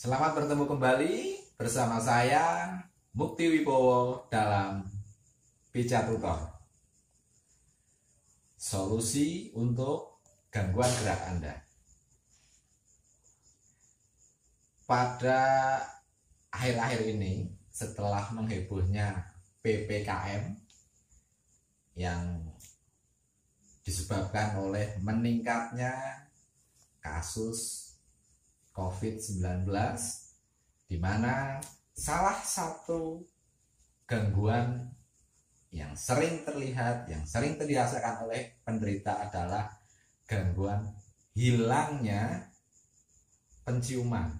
Selamat bertemu kembali bersama saya Mukti Wibowo dalam Bija Tutor. Solusi untuk gangguan gerak Anda. Pada akhir-akhir ini, setelah menghebohnya PPKM yang disebabkan oleh meningkatnya kasus COVID-19, di mana salah satu gangguan yang sering terlihat, yang sering dirasakan oleh penderita adalah gangguan hilangnya penciuman,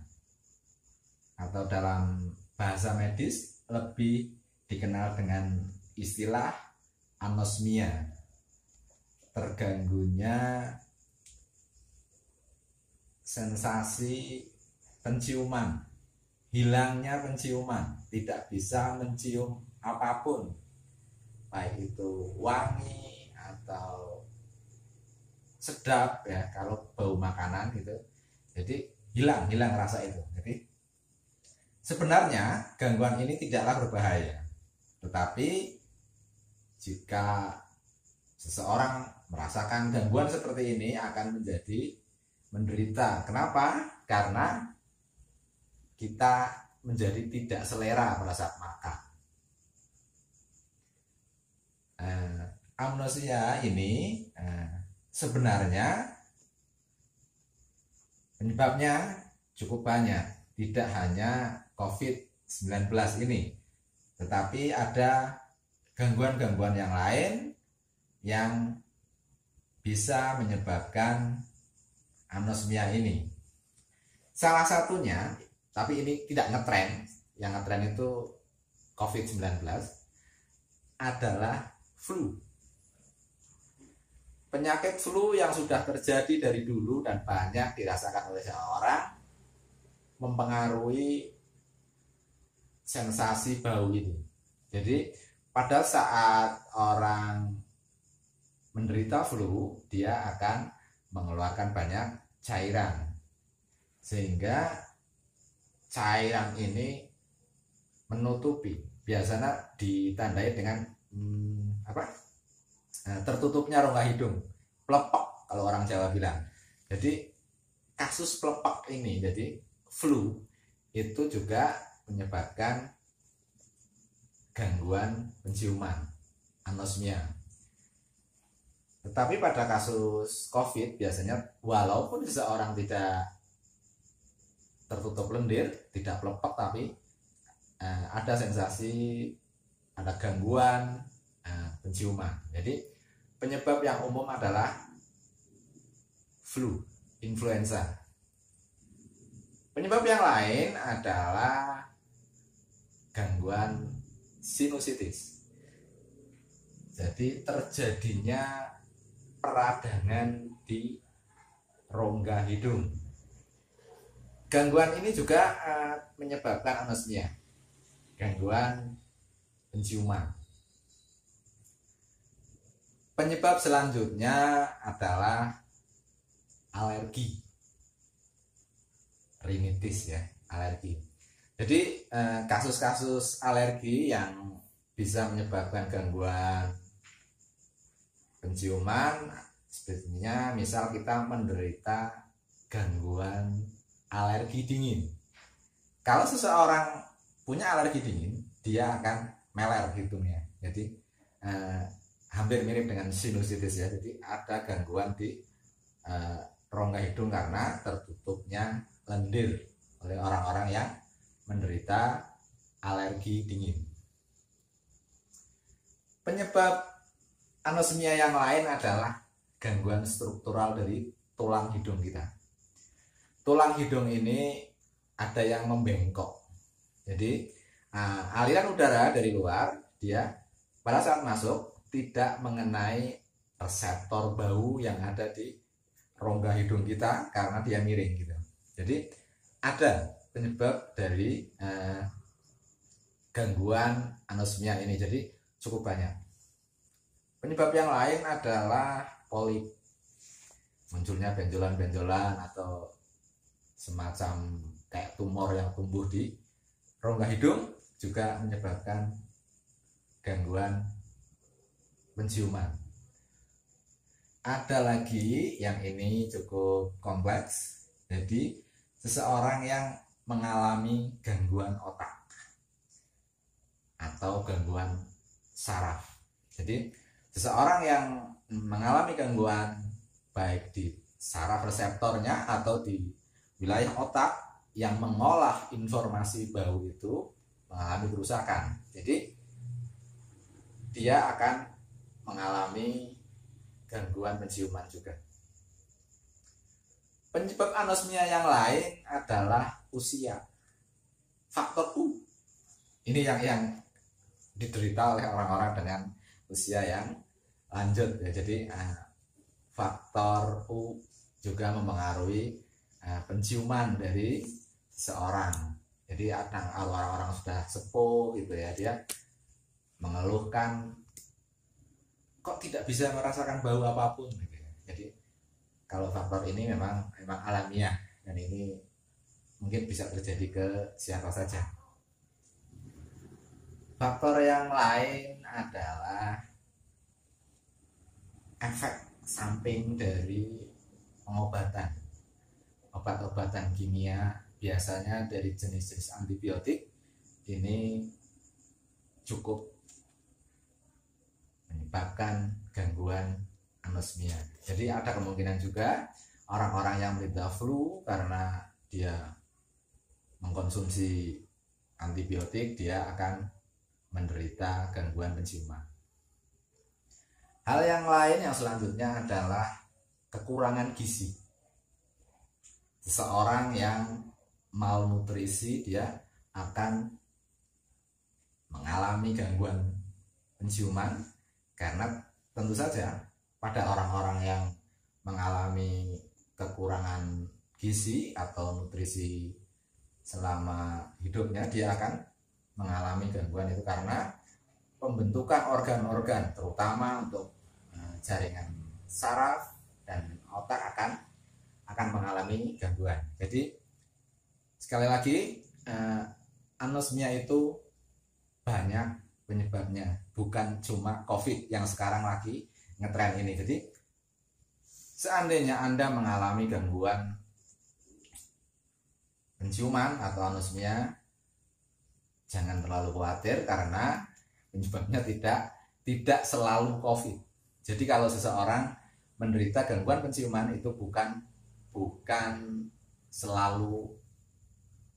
atau dalam bahasa medis lebih dikenal dengan istilah anosmia, terganggunya sensasi penciuman, hilangnya penciuman, tidak bisa mencium apapun, baik itu wangi atau sedap ya, kalau bau makanan gitu. Jadi hilang rasa itu. Jadi sebenarnya gangguan ini tidaklah berbahaya, tetapi jika seseorang merasakan gangguan seperti ini akan menjadi menderita. Kenapa? Karena kita menjadi tidak selera pada saat makan. Amnosia ini sebenarnya penyebabnya cukup banyak, tidak hanya COVID-19 ini, tetapi ada gangguan-gangguan yang lain yang bisa menyebabkan anosmia ini. Salah satunya, tapi ini tidak ngetren, yang ngetren itu COVID-19, adalah flu. Penyakit flu yang sudah terjadi dari dulu dan banyak dirasakan oleh seorang mempengaruhi sensasi bau ini. Jadi pada saat orang menderita flu, dia akan mengeluarkan banyak cairan, sehingga cairan ini menutupi, biasanya ditandai dengan tertutupnya rongga hidung, plepek kalau orang Jawa bilang. Jadi kasus plepek ini, jadi flu itu juga menyebabkan gangguan penciuman, anosmia. Tetapi pada kasus COVID biasanya walaupun seseorang tidak tertutup lendir, tidak plepek, tapi ada sensasi, ada gangguan penciuman. Jadi penyebab yang umum adalah flu, influenza. Penyebab yang lain adalah gangguan sinusitis. Jadi terjadinya peradangan di rongga hidung. Gangguan ini juga menyebabkan anosmia, gangguan penciuman. Penyebab selanjutnya adalah alergi, rinitis ya, alergi. Jadi kasus-kasus alergi yang bisa menyebabkan gangguan penciuman, sepertinya misal kita menderita gangguan alergi dingin. Kalau seseorang punya alergi dingin, dia akan meler hidungnya. Jadi hampir mirip dengan sinusitis ya. Jadi ada gangguan di rongga hidung karena tertutupnya lendir oleh orang-orang yang menderita alergi dingin. Penyebab anosmia yang lain adalah gangguan struktural dari tulang hidung kita. Tulang hidung ini ada yang membengkok. Jadi aliran udara dari luar, dia pada saat masuk tidak mengenai reseptor bau yang ada di rongga hidung kita karena dia miring gitu. Jadi ada penyebab dari gangguan anosmia ini. Jadi cukup banyak. Penyebab yang lain adalah polip, munculnya benjolan-benjolan atau semacam kayak tumor yang tumbuh di rongga hidung juga menyebabkan gangguan penciuman. Ada lagi yang ini cukup kompleks. Jadi seseorang yang mengalami gangguan otak atau gangguan saraf. Jadi seseorang yang mengalami gangguan baik di saraf reseptornya atau di wilayah otak yang mengolah informasi bau itu mengalami kerusakan. Jadi dia akan mengalami gangguan penciuman juga. Penyebab anosmia yang lain adalah usia. Faktor U. Ini yang diderita oleh orang-orang dengan usia yang lanjut ya. Jadi faktor U juga mempengaruhi penciuman dari seseorang. Jadi ada orang-orang sudah sepuh gitu ya, dia mengeluhkan kok tidak bisa merasakan bau apapun gitu ya. Jadi kalau faktor ini memang alamiah dan ini mungkin bisa terjadi ke siapa saja. Faktor yang lain adalah efek samping dari pengobatan. Obat-obatan kimia biasanya dari jenis-jenis antibiotik ini cukup menyebabkan gangguan anosmia. Jadi ada kemungkinan juga orang-orang yang menderita flu karena dia mengkonsumsi antibiotik, dia akan menderita gangguan penciuman. Hal yang lain yang selanjutnya adalah kekurangan gizi. Seseorang yang malnutrisi dia akan mengalami gangguan penciuman karena tentu saja pada orang-orang yang mengalami kekurangan gizi atau nutrisi selama hidupnya, dia akan mengalami gangguan itu karena pembentukan organ-organ terutama untuk jaringan saraf dan otak akan mengalami gangguan. Jadi sekali lagi anosmia itu banyak penyebabnya, bukan cuma COVID yang sekarang lagi ngetren ini. Jadi seandainya Anda mengalami gangguan penciuman atau anosmia, jangan terlalu khawatir karena penyebabnya tidak selalu COVID. Jadi kalau seseorang menderita gangguan penciuman itu bukan selalu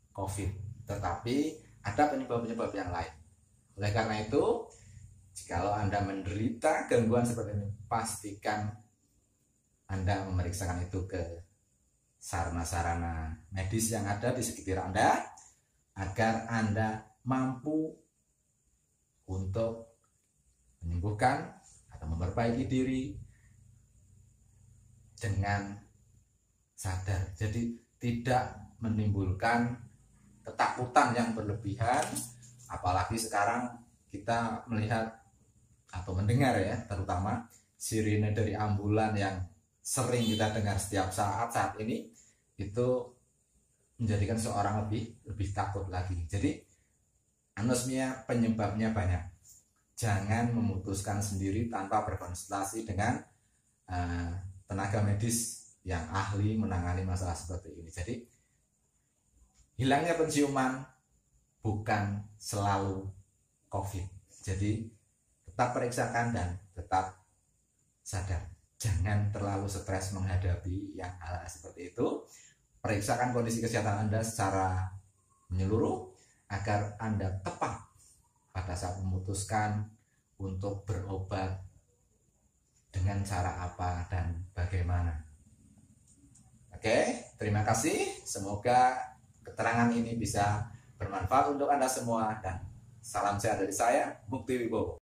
COVID, tetapi ada penyebab-penyebab yang lain. Oleh karena itu, jikalau Anda menderita gangguan seperti ini, pastikan Anda memeriksakan itu ke sarana-sarana medis yang ada di sekitar Anda agar Anda mampu untuk menyembuhkan atau memperbaiki diri dengan sadar. Jadi tidak menimbulkan ketakutan yang berlebihan, apalagi sekarang kita melihat atau mendengar ya, terutama sirine dari ambulan yang sering kita dengar setiap saat ini, itu menjadikan seorang lebih takut lagi. Jadi anosmia penyebabnya banyak. Jangan memutuskan sendiri tanpa berkonsultasi dengan tenaga medis yang ahli menangani masalah seperti ini. Jadi hilangnya penciuman bukan selalu COVID. Jadi tetap periksakan dan tetap sadar. Jangan terlalu stres menghadapi yang hal seperti itu. Periksakan kondisi kesehatan Anda secara menyeluruh agar Anda tepat pada saat memutuskan untuk berobat dengan cara apa dan bagaimana. Oke, terima kasih. Semoga keterangan ini bisa bermanfaat untuk Anda semua dan salam sehat dari saya, Mukti Wibowo.